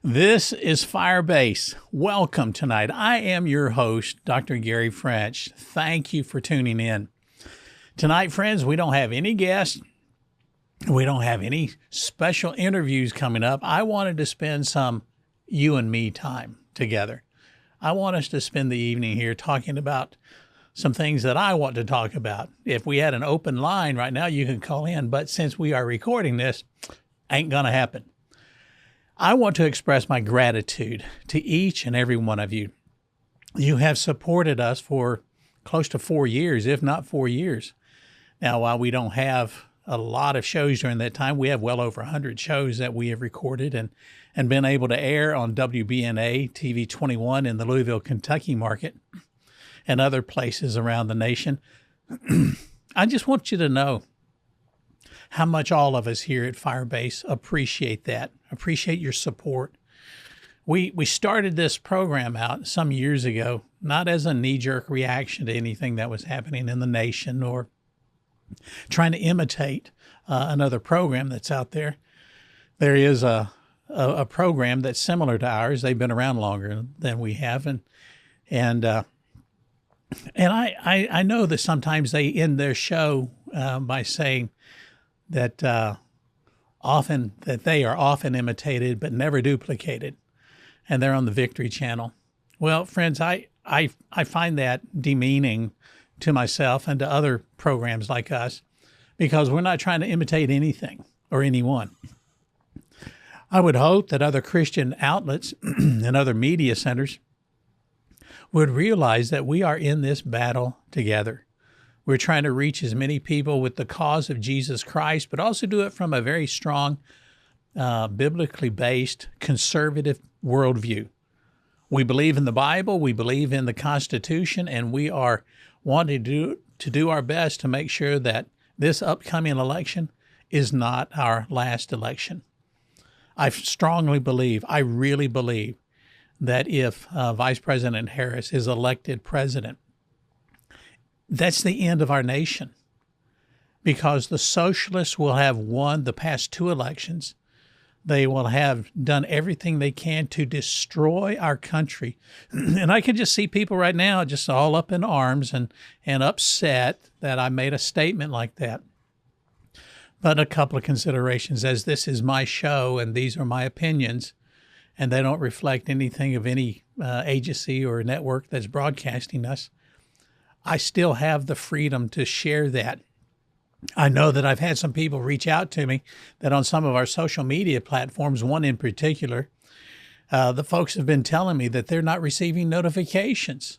This is Firebase. Welcome tonight. I am your host, Dr. Gary French. Thank you for tuning in. Tonight, friends, we don't have any guests. We don't have any special interviews coming up. I wanted to spend some you and me time together. I want us to spend the evening here talking about some things that I want to talk about. If we had an open line right now, you can call in. But since we are recording this, ain't going to happen. I want to express my gratitude to each and every one of you. You have supported us for close to 4 years, if not 4 years. Now, while we don't have a lot of shows during that time, we have well over 100 shows that we have recorded and been able to air on WBNA TV 21 in the Louisville, Kentucky market and other places around the nation. I just want you to know how much all of us here at Firebase appreciate that, appreciate your support. We started this program out some years ago, not as a knee-jerk reaction to anything that was happening in the nation or trying to imitate another program that's out there. There is a program that's similar to ours. They've been around longer than we have, and I know that sometimes they end their show by saying that they are often imitated but never duplicated, and they're on the Victory Channel. Well, friends, I find that demeaning to myself and to other programs like us, because we're not trying to imitate anything or anyone. I would hope that other Christian outlets and other media centers would realize that we are in this battle together. We're trying to reach as many people with the cause of Jesus Christ, but also do it from a very strong, biblically based, conservative worldview. We believe in the Bible, we believe in the Constitution, and we are wanting to do our best to make sure that this upcoming election is not our last election. I strongly believe, I really believe, that if Vice President Harris is elected president, that's the end of our nation, because the socialists will have won the past 2 elections. They will have done everything they can to destroy our country. And I can just see people right now just all up in arms and upset that I made a statement like that. But a couple of considerations, as this is my show and these are my opinions, and they don't reflect anything of any agency or network that's broadcasting us, I still have the freedom to share that. I know that I've had some people reach out to me that on some of our social media platforms, one in particular, the folks have been telling me that they're not receiving notifications.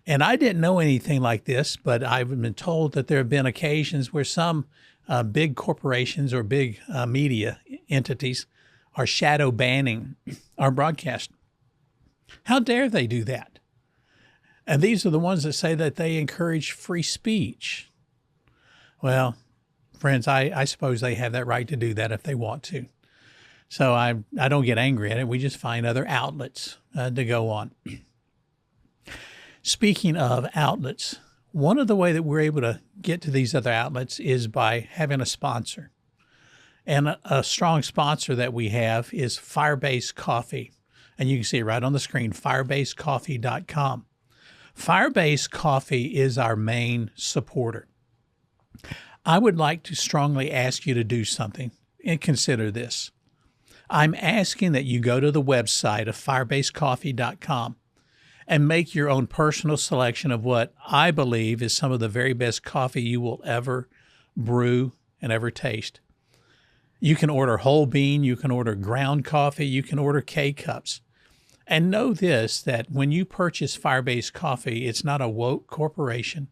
And I didn't know anything like this, but I've been told that there have been occasions where some big corporations or big media entities are shadow banning our broadcast. How dare they do that? And these are the ones that say that they encourage free speech. Well, friends, I suppose they have that right to do that if they want to. So I don't get angry at it. We just find other outlets to go on. Speaking of outlets, one of the ways that we're able to get to these other outlets is by having a sponsor. And a strong sponsor that we have is Firebase Coffee. And you can see it right on the screen, firebasecoffee.com. Firebase Coffee is our main supporter. I would like to strongly ask you to do something and consider this. I'm asking that you go to the website of firebasecoffee.com and make your own personal selection of what I believe is some of the very best coffee you will ever brew and ever taste. You can order whole bean, you can order ground coffee, you can order K-cups. And know this, that when you purchase Firebase Coffee, it's not a woke corporation.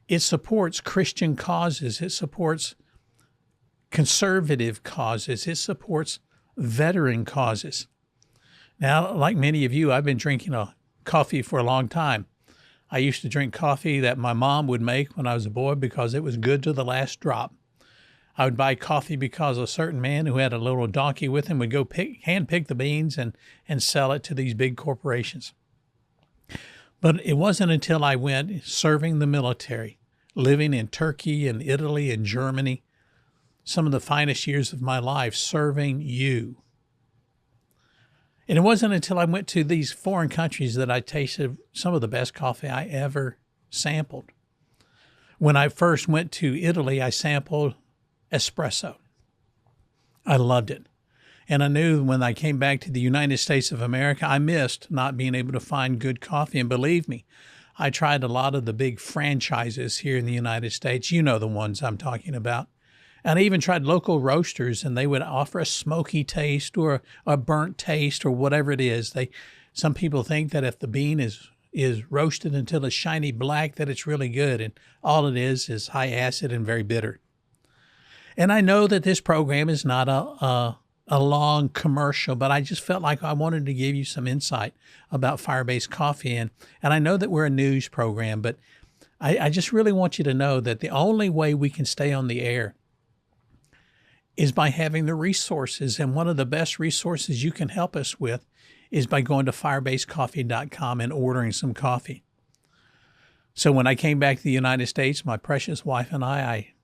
It supports Christian causes. It supports conservative causes. It supports veteran causes. Now, like many of you, I've been drinking coffee for a long time. I used to drink coffee that my mom would make when I was a boy because it was good to the last drop. I would buy coffee because a certain man who had a little donkey with him would go hand pick the beans and sell it to these big corporations. But it wasn't until I went serving the military, living in Turkey and Italy and Germany, some of the finest years of my life serving you, And it wasn't until I went to these foreign countries that I tasted some of the best coffee I ever sampled. When I first went to Italy, I sampled espresso. I loved it. And I knew when I came back to the United States of America, I missed not being able to find good coffee. And believe me, I tried a lot of the big franchises here in the United States. You know the ones I'm talking about. And I even tried local roasters, and they would offer a smoky taste or a burnt taste or whatever it is. Some people think that if the bean is roasted until it's shiny black, that it's really good. And all it is high acid and very bitter. And I know that this program is not a long commercial, but I just felt like I wanted to give you some insight about fire-based coffee. And I know that we're a news program, but I just really want you to know that the only way we can stay on the air is by having the resources. And one of the best resources you can help us with is by going to firebasedcoffee.com and ordering some coffee. So when I came back to the United States, my precious wife and I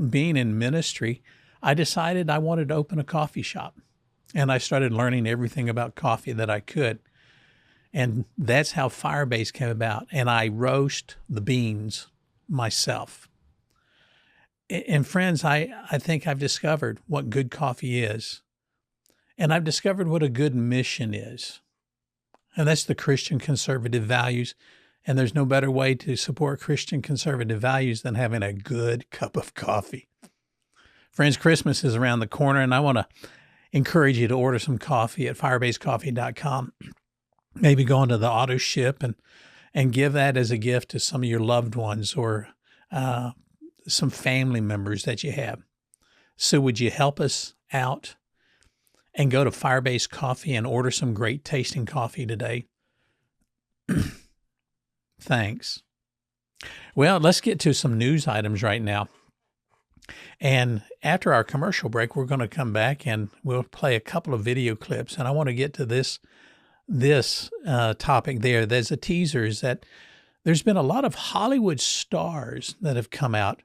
being in ministry, I decided I wanted to open a coffee shop. And I started learning everything about coffee that I could. And that's how Firebase came about. And I roast the beans myself. And friends, I think I've discovered what good coffee is. And I've discovered what a good mission is. And that's the Christian conservative values. And there's no better way to support Christian conservative values than having a good cup of coffee. Friends, Christmas is around the corner, and I want to encourage you to order some coffee at firebasedcoffee.com. Maybe go into the auto ship and give that as a gift to some of your loved ones or some family members that you have. So would you help us out and go to Firebase Coffee and order some great tasting coffee today? Thanks. Well, let's get to some news items right now. And after our commercial break, we're going to come back and we'll play a couple of video clips. And I want to get to this topic there. There's a teaser is that there's been a lot of Hollywood stars that have come out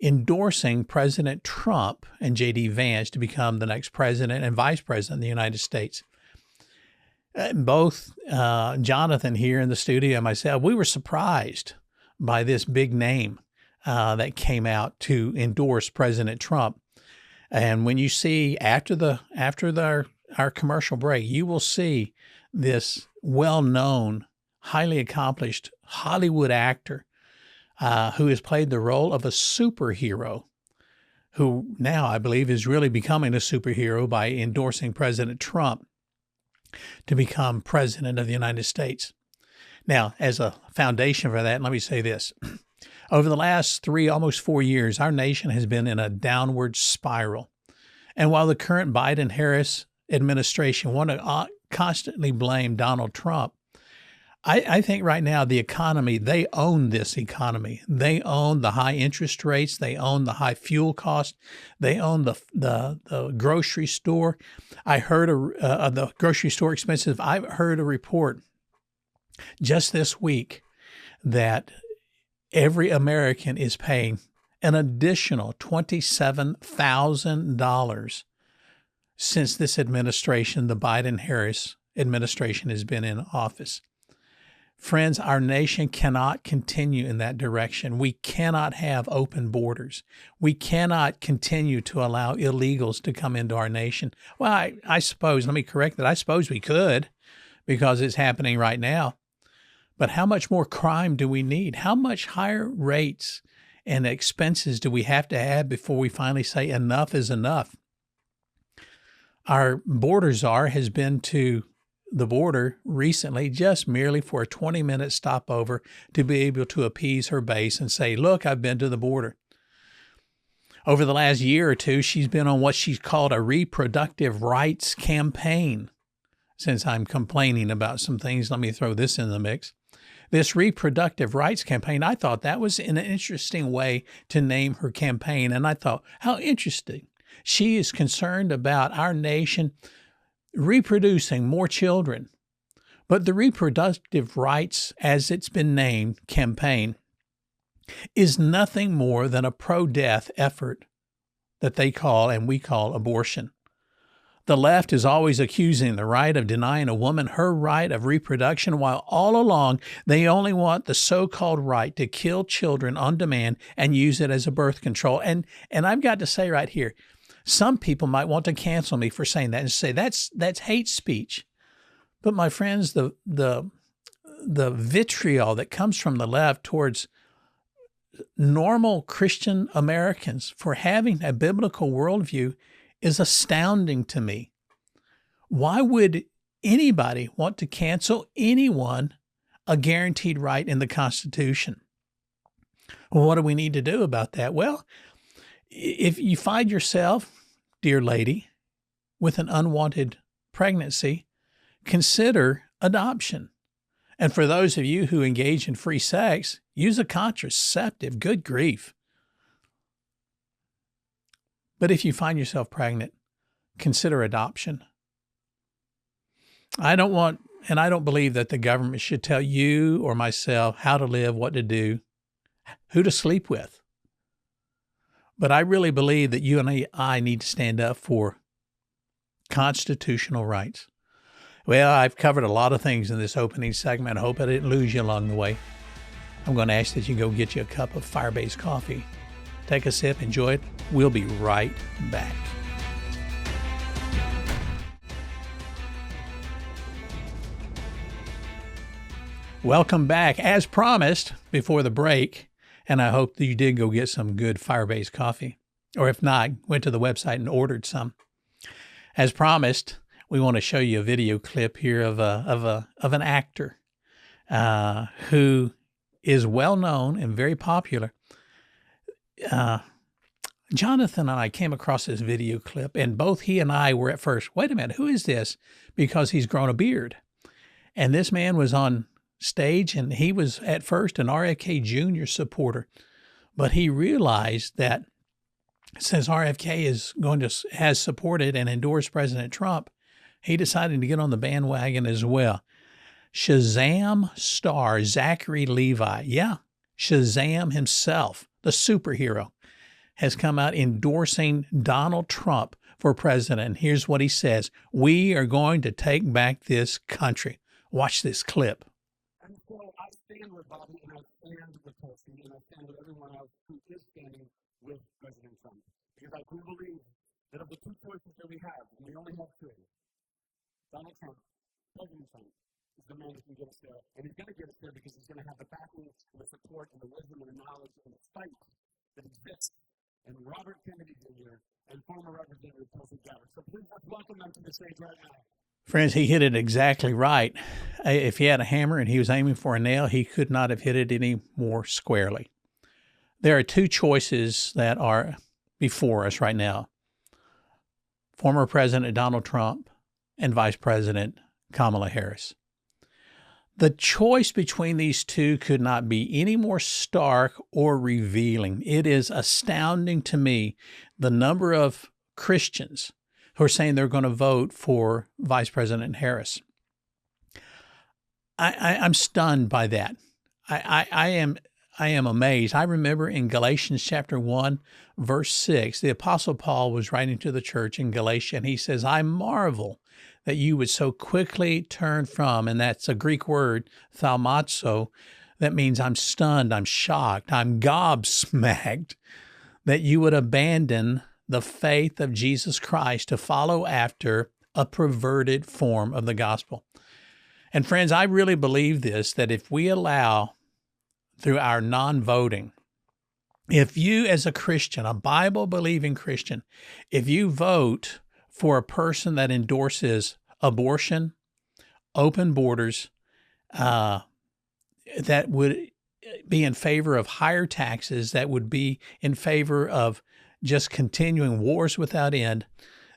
endorsing President Trump and J.D. Vance to become the next president and vice president of the United States. Both Jonathan here in the studio and myself, we were surprised by this big name that came out to endorse President Trump. And when you see after our commercial break, you will see this well-known, highly accomplished Hollywood actor who has played the role of a superhero, who now I believe is really becoming a superhero by endorsing President Trump to become president of the United States. Now, as a foundation for that, let me say this. Over the last 3, almost 4 years, our nation has been in a downward spiral. And while the current Biden-Harris administration want to constantly blame Donald Trump, I think right now the economy, they own this economy. They own the high interest rates. They own the high fuel cost. They own the grocery store. I heard the grocery store expenses. I've heard a report just this week that every American is paying an additional $27,000 since this administration, the Biden-Harris administration, has been in office. Friends, our nation cannot continue in that direction. We cannot have open borders. We cannot continue to allow illegals to come into our nation. Well, I suppose, let me correct that, I suppose we could because it's happening right now. But how much more crime do we need? How much higher rates and expenses do we have to have before we finally say enough is enough? Our border czar has been to the border recently just merely for a 20-minute stopover to be able to appease her base and say, look, I've been to the border. Over the last year or two, she's been on what she's called a reproductive rights campaign. Since I'm complaining about some things, let me throw this in the mix. This reproductive rights campaign, I thought that was an interesting way to name her campaign. And I thought, how interesting. She is concerned about our nation reproducing more children. But the reproductive rights, as it's been named, campaign, is nothing more than a pro-death effort that they call and we call abortion. The left is always accusing the right of denying a woman her right of reproduction, while all along they only want the so-called right to kill children on demand and use it as a birth control. And I've got to say right here, some people might want to cancel me for saying that and say that's hate speech. But my friends, the vitriol that comes from the left towards normal Christian Americans for having a biblical worldview is astounding to me. Why would anybody want to cancel anyone a guaranteed right in the Constitution? Well, what do we need to do about that? Well, if you find yourself, dear lady, with an unwanted pregnancy, consider adoption. And for those of you who engage in free sex, use a contraceptive. Good grief. But if you find yourself pregnant, consider adoption. I don't believe that the government should tell you or myself how to live, what to do, who to sleep with. But I really believe that you and I need to stand up for constitutional rights. Well, I've covered a lot of things in this opening segment. I hope I didn't lose you along the way. I'm going to ask that you go get you a cup of Firebase coffee. Take a sip, enjoy it. We'll be right back. Welcome back. As promised before the break, and I hope that you did go get some good Firebase coffee. Or if not, went to the website and ordered some. As promised, we want to show you a video clip here of an actor who is well known and very popular. Jonathan and I came across this video clip, and both he and I were at first, wait a minute, who is this? Because he's grown a beard. And this man was on stage, and he was at first an RFK Jr. supporter, but he realized that since RFK has supported and endorsed President Trump, he decided to get on the bandwagon as well. Shazam star Zachary Levi, Shazam himself, the superhero, has come out endorsing Donald Trump for president. And here's what he says: "We are going to take back this country." Watch this clip. And so I stand with Bobby, and I stand with Tulsi, and I stand with everyone else who is standing with President Trump. Because I do believe that of the two choices that we have, and we only have two, Donald Trump, President Trump, is the man who can get us there. And he's going to get us there because he's going to have the backing and the support and the wisdom and the knowledge and the fight that exists in Robert Kennedy Jr. and former Representative Tulsi Gabbard. So please let's welcome them to the stage right now. Friends, he hit it exactly right. If he had a hammer and he was aiming for a nail, he could not have hit it any more squarely. There are two choices that are before us right now: former President Donald Trump and Vice President Kamala Harris. The choice between these two could not be any more stark or revealing. It is astounding to me the number of Christians who are saying they're going to vote for Vice President Harris. I'm stunned by that. I am amazed. I remember in Galatians chapter 1, verse 6, the Apostle Paul was writing to the church in Galatia, and he says, "I marvel that you would so quickly turn from," and that's a Greek word, thaumazo, that means I'm stunned, I'm shocked, I'm gobsmacked, that you would abandon the faith of Jesus Christ to follow after a perverted form of the gospel. And friends, I really believe this, that if we allow, through our non-voting, if you as a Christian, a Bible-believing Christian, if you vote for a person that endorses abortion, open borders, that would be in favor of higher taxes, that would be in favor of just continuing wars without end,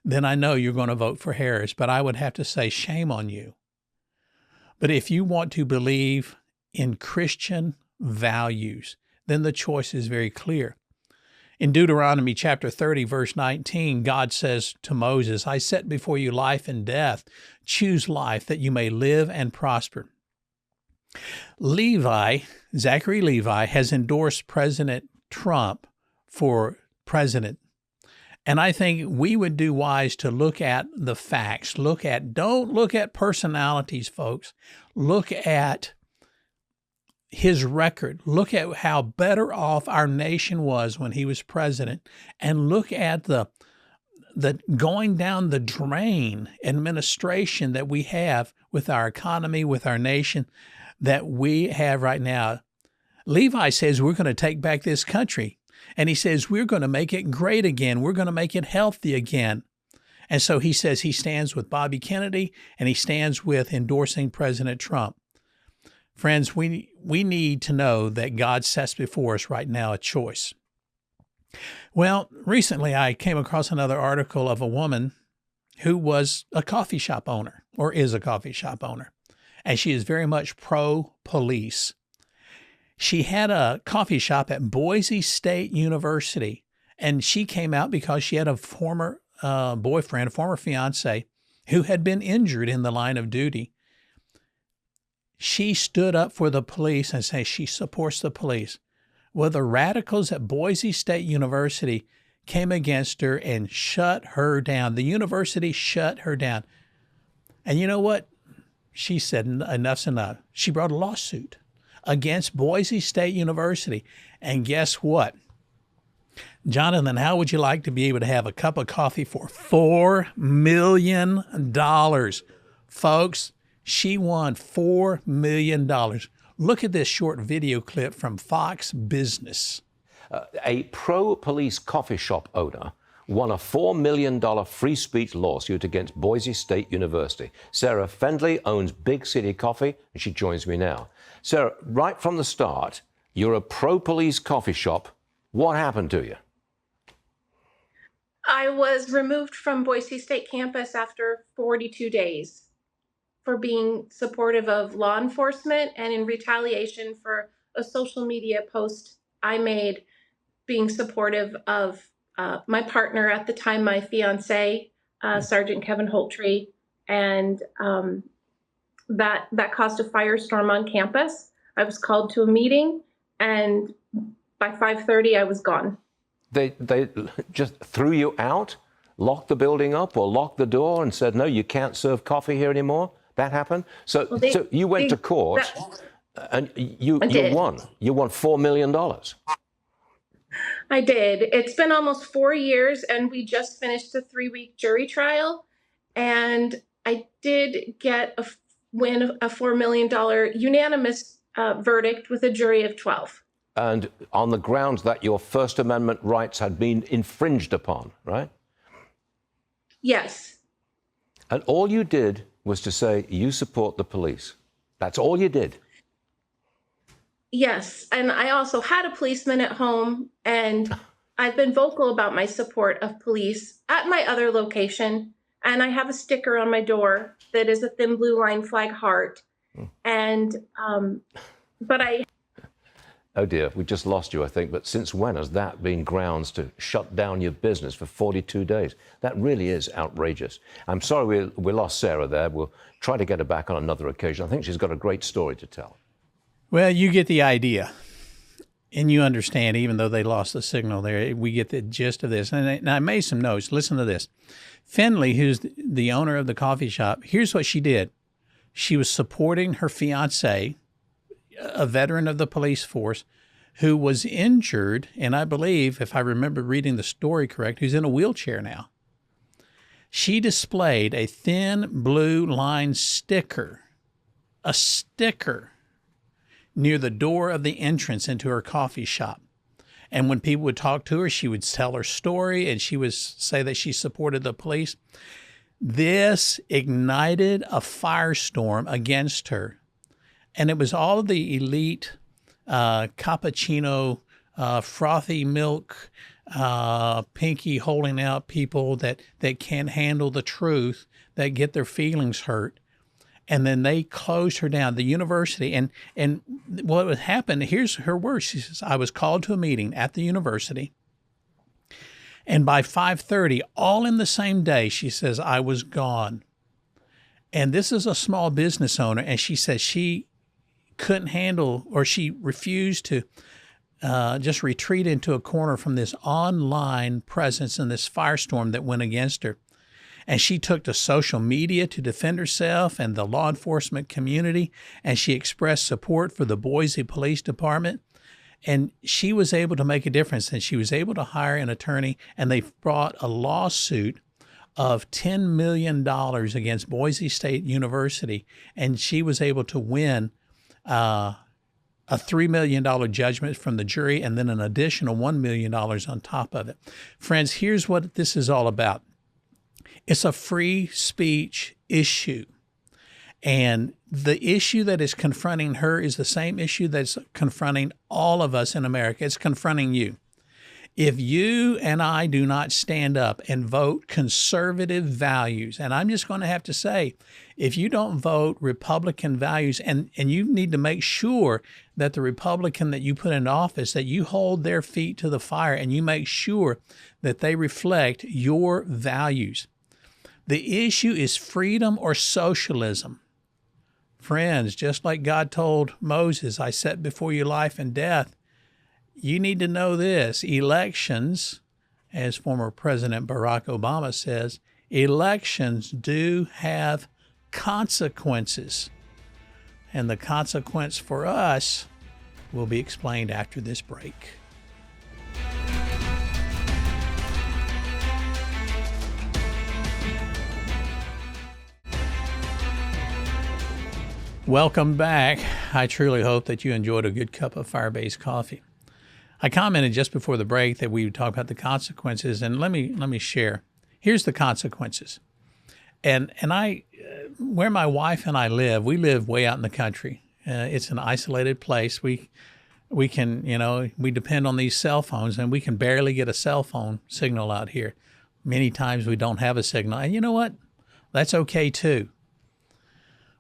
then I know you're going to vote for Harris. But I would have to say, shame on you. But if you want to believe in Christian values, then the choice is very clear. In Deuteronomy chapter 30, verse 19, God says to Moses, "I set before you life and death. Choose life that you may live and prosper." Zachary Levi, has endorsed President Trump for president. And I think we would do wise to look at the facts. Don't look at personalities, folks. Look at his record. Look at how better off our nation was when he was president, and look at the going down the drain administration that we have with our economy, with our nation that we have right now. Levi says we're going to take back this country. And he says we're going to make it great again. We're going to make it healthy again. And so he says he stands with Bobby Kennedy and he stands with endorsing President Trump. Friends, we need to know that God sets before us right now a choice. Well, recently I came across another article of a woman who was a coffee shop owner, or is a coffee shop owner, and she is very much pro-police. She had a coffee shop at Boise State University, and she came out because she had a former boyfriend, a former fiance, who had been injured in the line of duty. She stood up for the police and said she supports the police. Well, the radicals at Boise State University came against her and shut her down. The university shut her down. And you know what? She said, enough's enough. She brought a lawsuit against Boise State University. And guess what? Jonathan, how would you like to be able to have a cup of coffee for $4 million? Folks, she won $4 million. Look at this short video clip from Fox Business. A pro-police coffee shop owner won a $4 million free speech lawsuit against Boise State University. Sarah Fendley owns Big City Coffee, and she joins me now. Sarah, right from the start, you're a pro-police coffee shop. What happened to you? I was removed from Boise State campus after 42 days for being supportive of law enforcement and in retaliation for a social media post I made being supportive of my partner at the time, my fiance, Sergeant Kevin Holtree, and that caused a firestorm on campus. I was called to a meeting, and by 5:30, I was gone. They just threw you out, locked the building up, or locked the door and said, no, you can't serve coffee here anymore? That happened? So, so you went to court and you won. You won $4 million. I did. It's been almost 4 years, and we just finished a 3-week jury trial. And I did get win a $4 million unanimous verdict with a jury of 12. And on the grounds that your First Amendment rights had been infringed upon, right? Yes. And all you did was to say you support the police. That's all you did. Yes. And I also had a policeman at home, and I've been vocal about my support of police at my other location. And I have a sticker on my door that is a thin blue line flag heart. And, but I... Oh dear, we just lost you, I think. But since when has that been grounds to shut down your business for 42 days? That really is outrageous. I'm sorry we lost Sarah there. We'll try to get her back on another occasion. I think she's got a great story to tell. Well, you get the idea. And you understand, even though they lost the signal there, we get the gist of this. And I made some notes. Listen to this. Fendley, who's the owner of the coffee shop, here's what she did. She was supporting her fiancé, a veteran of the police force, who was injured, and I believe, if I remember reading the story correct, who's in a wheelchair now. She displayed a thin blue line sticker, a sticker, near the door of the entrance into her coffee shop. And when people would talk to her, she would tell her story, and she would say that she supported the police. This ignited a firestorm against her. And it was all the elite cappuccino, frothy milk, pinky holding out people that can't handle the truth, that get their feelings hurt. And then they closed her down, the university. And what would happen, here's her words. She says, I was called to a meeting at the university. And by 5:30, all in the same day, she says, I was gone. And this is a small business owner. And she says she couldn't handle, or she refused to just retreat into a corner from this online presence and this firestorm that went against her. And she took to social media to defend herself and the law enforcement community, and she expressed support for the Boise Police Department. And she was able to make a difference, and she was able to hire an attorney, and they brought a lawsuit of $10 million against Boise State University, and she was able to win a $3 million judgment from the jury and then an additional $1 million on top of it. Friends, here's what this is all about. It's a free speech issue. And the issue that is confronting her is the same issue that's confronting all of us in America. It's confronting you. If you and I do not stand up and vote conservative values, and I'm just going to have to say, if you don't vote Republican values, and you need to make sure that the Republican that you put in office, that you hold their feet to the fire and you make sure that they reflect your values. The issue is freedom or socialism. Friends, just like God told Moses, I set before you life and death, you need to know this. Elections, as former President Barack Obama says, elections do have consequences. And the consequence for us will be explained after this break. Welcome back. I truly hope that you enjoyed a good cup of fire-based coffee. I commented just before the break that we would talk about the consequences, and let me share. Here's the consequences. And I, where my wife and I live, we live way out in the country. It's an isolated place. We can, we depend on these cell phones, and we can barely get a cell phone signal out here. Many times we don't have a signal, and you know what? That's okay too.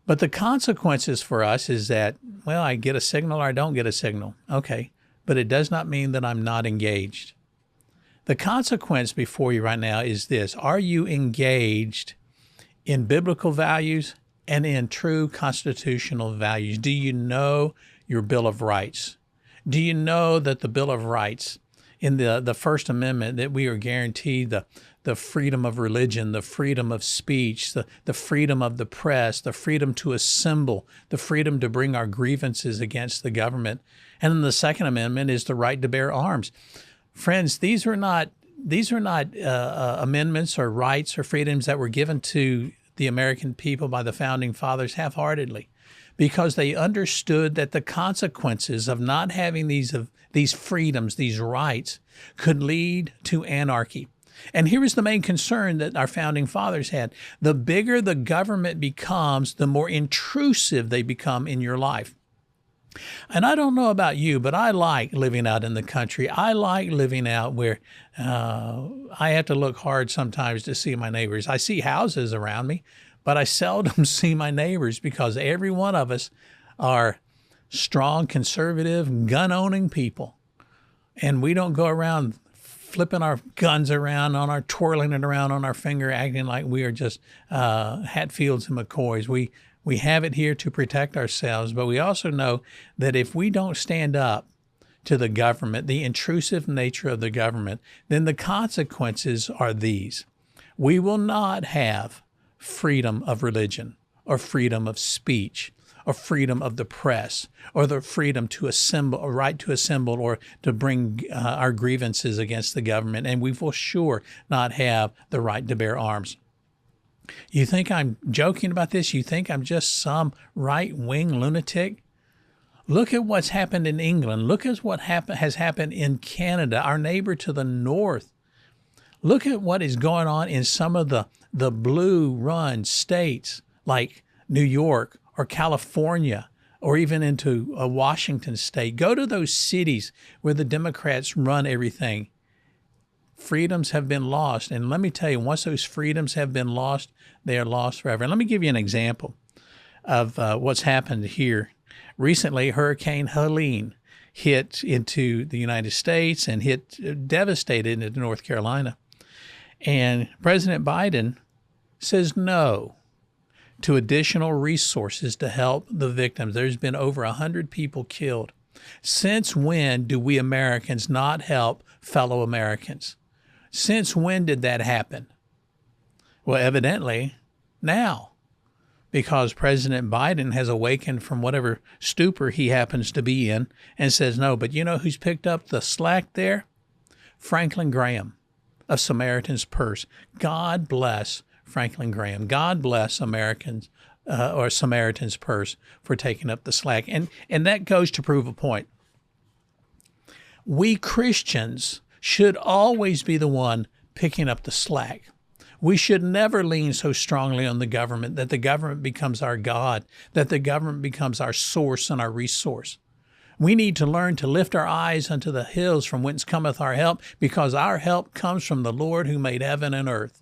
But the consequences for us is that, well, I get a signal or I don't get a signal. Okay. But it does not mean that I'm not engaged. The consequence before you right now is this. Are you engaged in biblical values and in true constitutional values? Do you know your Bill of Rights? Do you know that the Bill of Rights in the First Amendment, that we are guaranteed the freedom of religion, the freedom of speech, the freedom of the press, the freedom to assemble, the freedom to bring our grievances against the government. And then the Second Amendment is the right to bear arms. Friends, these are not amendments or rights or freedoms that were given to the American people by the Founding Fathers half-heartedly, because they understood that the consequences of not having these freedoms, these rights, could lead to anarchy. And here is the main concern that our Founding Fathers had. The bigger the government becomes, the more intrusive they become in your life. And I don't know about you, but I like living out in the country. I like living out where I have to look hard sometimes to see my neighbors. I see houses around me, but I seldom see my neighbors because every one of us are strong, conservative, gun-owning people. And we don't go around flipping our guns around, twirling it around on our finger, acting like we are just Hatfields and McCoys. We have it here to protect ourselves, but we also know that if we don't stand up to the government, the intrusive nature of the government, then the consequences are these. We will not have freedom of religion or freedom of speech or freedom of the press or the freedom to assemble, or right to assemble or to bring our grievances against the government. And we will sure not have the right to bear arms. You think I'm joking about this? You think I'm just some right-wing lunatic? Look at what's happened in England. Look at what has happened in Canada, our neighbor to the north. Look at what is going on in some of the blue-run states like New York or California or even into Washington state. Go to those cities where the Democrats run everything. Freedoms have been lost. And let me tell you, once those freedoms have been lost, they are lost forever. And let me give you an example of what's happened here. Recently, Hurricane Helene hit into the United States and devastated into North Carolina. And President Biden says no to additional resources to help the victims. There's been over 100 people killed. Since when do we Americans not help fellow Americans? Since when did that happen? Well, evidently now, because President Biden has awakened from whatever stupor he happens to be in and says no. But you know who's picked up the slack there? Franklin Graham of Samaritan's Purse. God bless Franklin Graham. God bless Americans or Samaritan's Purse for taking up the slack. And that goes to prove a point. We Christians should always be the one picking up the slack. We should never lean so strongly on the government that the government becomes our God, that the government becomes our source and our resource. We need to learn to lift our eyes unto the hills from whence cometh our help, because our help comes from the Lord who made heaven and earth.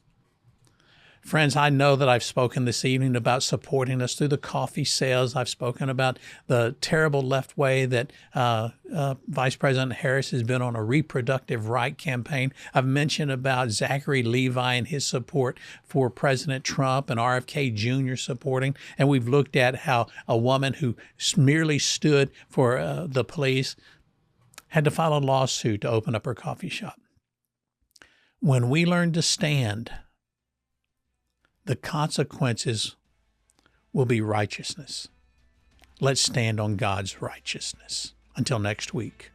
Friends, I know that I've spoken this evening about supporting us through the coffee sales. I've spoken about the terrible left way that Vice President Harris has been on a reproductive right campaign. I've mentioned about Zachary Levi and his support for President Trump and RFK Jr. supporting. And we've looked at how a woman who merely stood for the police had to file a lawsuit to open up her coffee shop. When we learn to stand, the consequences will be righteousness. Let's stand on God's righteousness. Until next week.